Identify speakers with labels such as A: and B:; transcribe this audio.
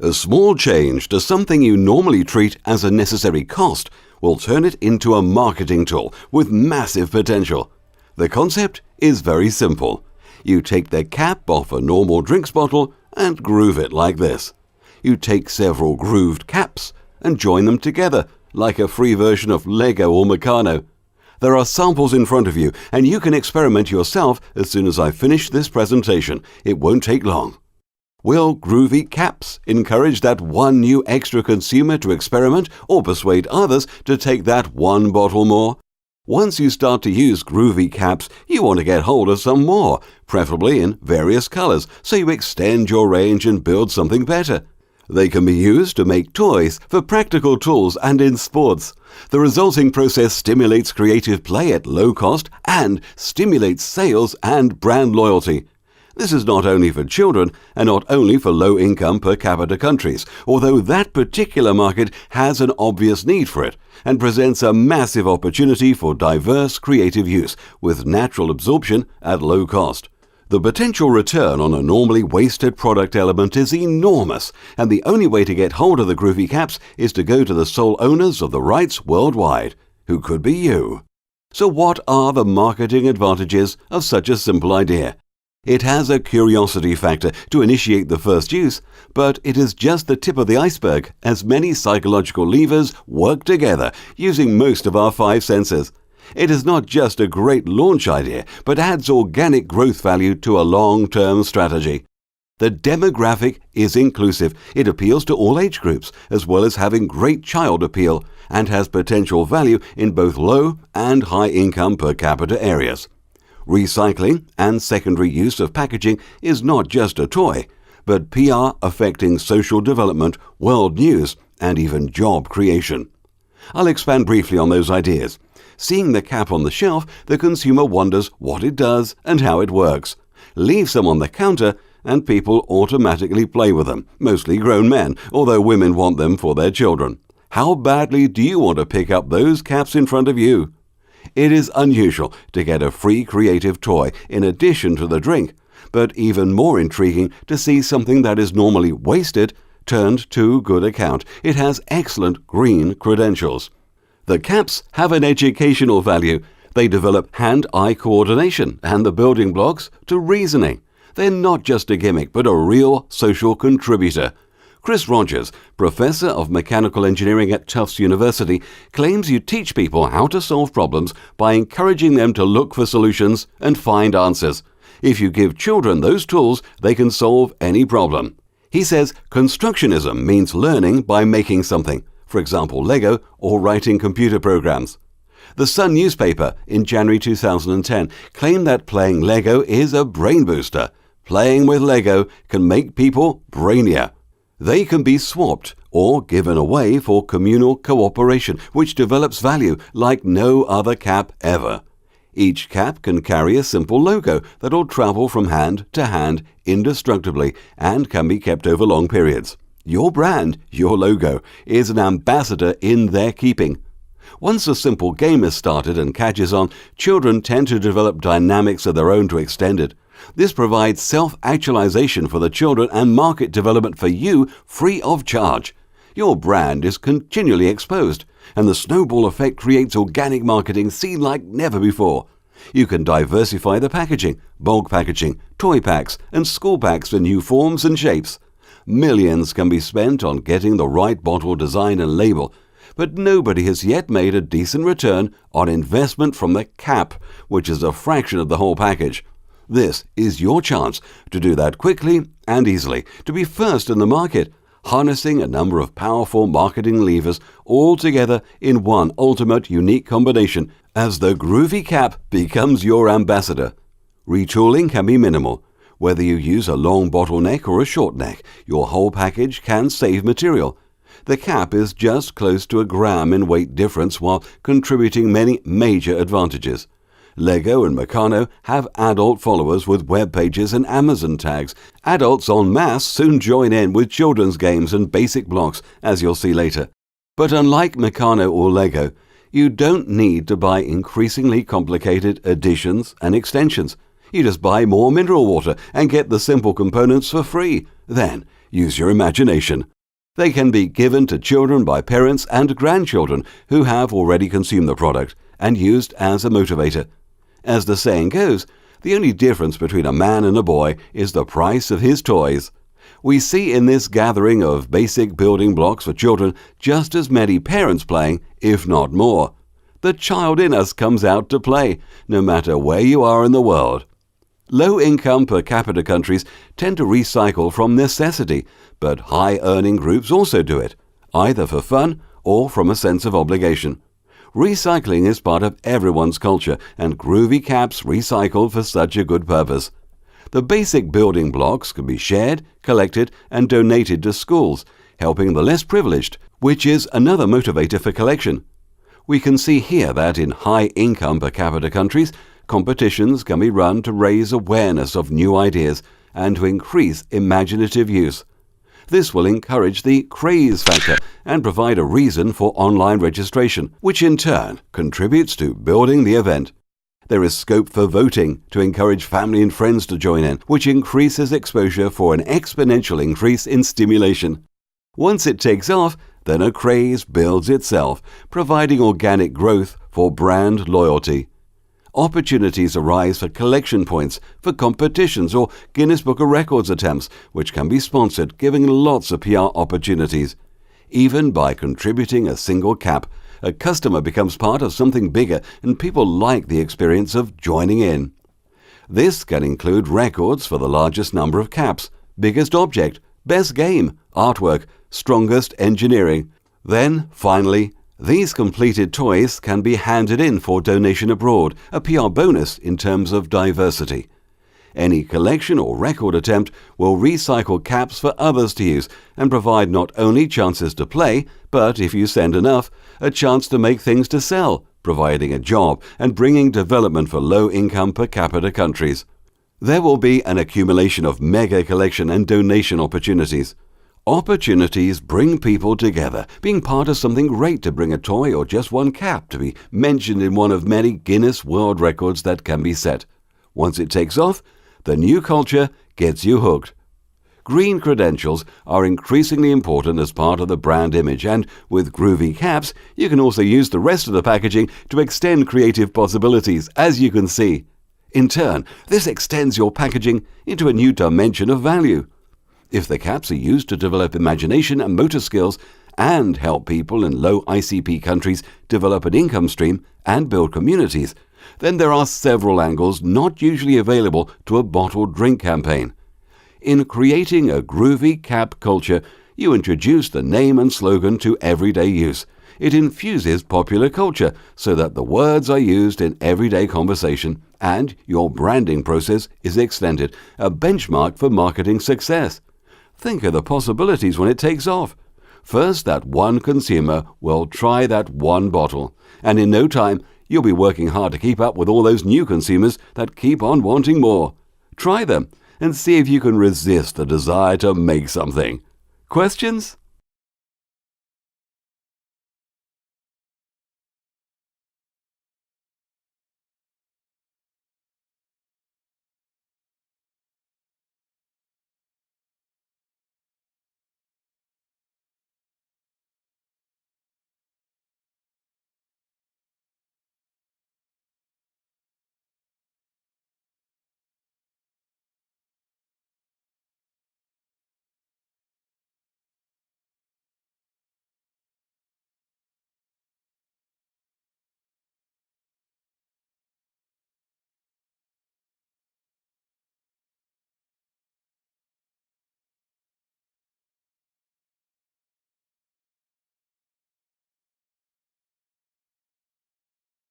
A: A small change to something you normally treat as a necessary cost will turn it into a marketing tool with massive potential. The concept is very simple. You take the cap off a normal drinks bottle and groove it like this. You take several grooved caps and join them together like a free version of Lego or Meccano. There are samples in front of you and you can experiment yourself as soon as I finish this presentation. It won't take long. Will groovy caps encourage that one new extra consumer to experiment or persuade others to take that one bottle more? Once you start to use groovy caps, you want to get hold of some more, preferably in various colors, so you extend your range and build something better. They can be used to make toys, for practical tools, and in sports. The resulting process stimulates creative play at low cost and stimulates sales and brand loyalty. This is not only for children and not only for low-income per capita countries, although that particular market has an obvious need for it and presents a massive opportunity for diverse creative use with natural absorption at low cost. The potential return on a normally wasted product element is enormous, and the only way to get hold of the groovy caps is to go to the sole owners of the rights worldwide, who could be you. So what are the marketing advantages of such a simple idea? It has a curiosity factor to initiate the first use, but it is just the tip of the iceberg as many psychological levers work together using most of our 5 senses. It is not just a great launch idea, but adds organic growth value to a long-term strategy. The demographic is inclusive. It appeals to all age groups, as well as having great child appeal, and has potential value in both low and high income per capita areas. Recycling and secondary use of packaging is not just a toy, but PR affecting social development, world news, and even job creation. I'll expand briefly on those ideas. Seeing the cap on the shelf, the consumer wonders what it does and how it works. Leave some on the counter and people automatically play with them, mostly grown men, although women want them for their children. How badly do you want to pick up those caps in front of you? It is unusual to get a free creative toy in addition to the drink, but even more intriguing to see something that is normally wasted turned to good account. It has excellent green credentials. The caps have an educational value. They develop hand-eye coordination and the building blocks to reasoning. They're not just a gimmick, but a real social contributor. Chris Rogers, professor of mechanical engineering at Tufts University, claims you teach people how to solve problems by encouraging them to look for solutions and find answers. If you give children those tools, they can solve any problem. He says constructionism means learning by making something, for example Lego or writing computer programs. The Sun newspaper in January 2010 claimed that playing Lego is a brain booster. Playing with Lego can make people brainier. They can be swapped or given away for communal cooperation, which develops value like no other cap ever. Each cap can carry a simple logo that will travel from hand to hand indestructibly and can be kept over long periods. Your brand, your logo, is an ambassador in their keeping. Once a simple game is started and catches on, children tend to develop dynamics of their own to extend it. This provides self-actualization for the children and market development for you free of charge. Your brand is continually exposed, and the snowball effect creates organic marketing seen like never before. You can diversify the packaging, bulk packaging, toy packs, and school packs for new forms and shapes. Millions can be spent on getting the right bottle design and label, but nobody has yet made a decent return on investment from the cap, which is a fraction of the whole package. This is your chance to do that quickly and easily, to be first in the market, harnessing a number of powerful marketing levers all together in one ultimate unique combination as the groovy cap becomes your ambassador. Retooling can be minimal. Whether you use a long bottleneck or a short neck, your whole package can save material. The cap is just close to a gram in weight difference while contributing many major advantages. Lego and Meccano have adult followers with web pages and Amazon tags. Adults en masse soon join in with children's games and basic blocks, as you'll see later. But unlike Meccano or Lego, you don't need to buy increasingly complicated additions and extensions. You just buy more mineral water and get the simple components for free. Then, use your imagination. They can be given to children by parents and grandchildren who have already consumed the product and used as a motivator. As the saying goes, the only difference between a man and a boy is the price of his toys. We see in this gathering of basic building blocks for children just as many parents playing, if not more. The child in us comes out to play, no matter where you are in the world. Low-income per capita countries tend to recycle from necessity, but high-earning groups also do it, either for fun or from a sense of obligation. Recycling is part of everyone's culture, and Groovy Caps recycle for such a good purpose. The basic building blocks can be shared, collected, and donated to schools, helping the less privileged, which is another motivator for collection. We can see here that in high-income per capita countries, competitions can be run to raise awareness of new ideas and to increase imaginative use. This will encourage the craze factor and provide a reason for online registration, which in turn contributes to building the event. There is scope for voting to encourage family and friends to join in, which increases exposure for an exponential increase in stimulation. Once it takes off, then a craze builds itself, providing organic growth for brand loyalty. Opportunities arise for collection points, for competitions or Guinness Book of Records attempts, which can be sponsored, giving lots of PR opportunities. Even by contributing a single cap, a customer becomes part of something bigger and people like the experience of joining in. This can include records for the largest number of caps, biggest object, best game, artwork, strongest engineering. Then, finally, these completed toys can be handed in for donation abroad, a PR bonus in terms of diversity. Any collection or record attempt will recycle caps for others to use and provide not only chances to play, but if you send enough, a chance to make things to sell, providing a job and bringing development for low-income per capita countries. There will be an accumulation of mega collection and donation opportunities. Opportunities bring people together, being part of something great to bring a toy or just one cap to be mentioned in one of many Guinness World Records that can be set. Once it takes off, the new culture gets you hooked. Green credentials are increasingly important as part of the brand image, and with Groovy Caps, you can also use the rest of the packaging to extend creative possibilities, as you can see. In turn, this extends your packaging into a new dimension of value. If the caps are used to develop imagination and motor skills and help people in low ICP countries develop an income stream and build communities, then there are several angles not usually available to a bottled drink campaign. In creating a Groovy Cap culture, you introduce the name and slogan to everyday use. It infuses popular culture so that the words are used in everyday conversation and your branding process is extended, a benchmark for marketing success. Think of the possibilities when it takes off. First, that one consumer will try that one bottle, and in no time, you'll be working hard to keep up with all those new consumers that keep on wanting more. Try them and see if you can resist the desire to make something. Questions?